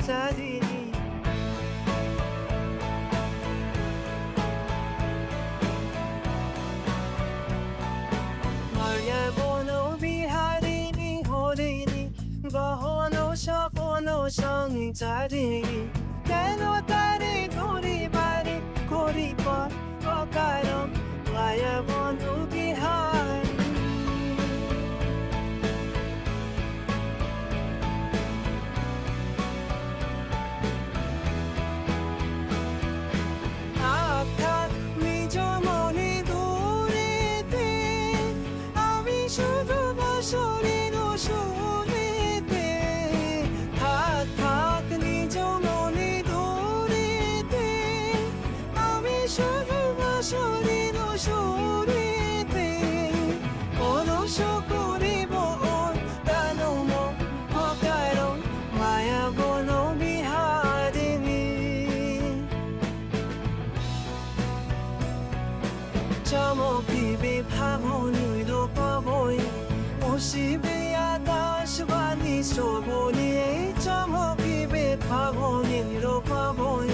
চাঁদিনী মায়া বন বিহারিণী হরিণী গহন সপন সংচারিণী কেন তারে ধরি বারে করি পর অকারণ মায়া বন বিহারিণী নিজ মনে দূরেতে আমি শুধু বসরের সুরেতে থাক থাক নিজ মনে দূরেতে আমি শুধু বসরের সুরেতে অলস করিব প্রাণ অকারণ মায়া বন বিহারিণী চমকিবে ভাবনীর পাবই বসিবে আকাশবাণী শ্রবণে চমকিবে ভাবনীর পাবই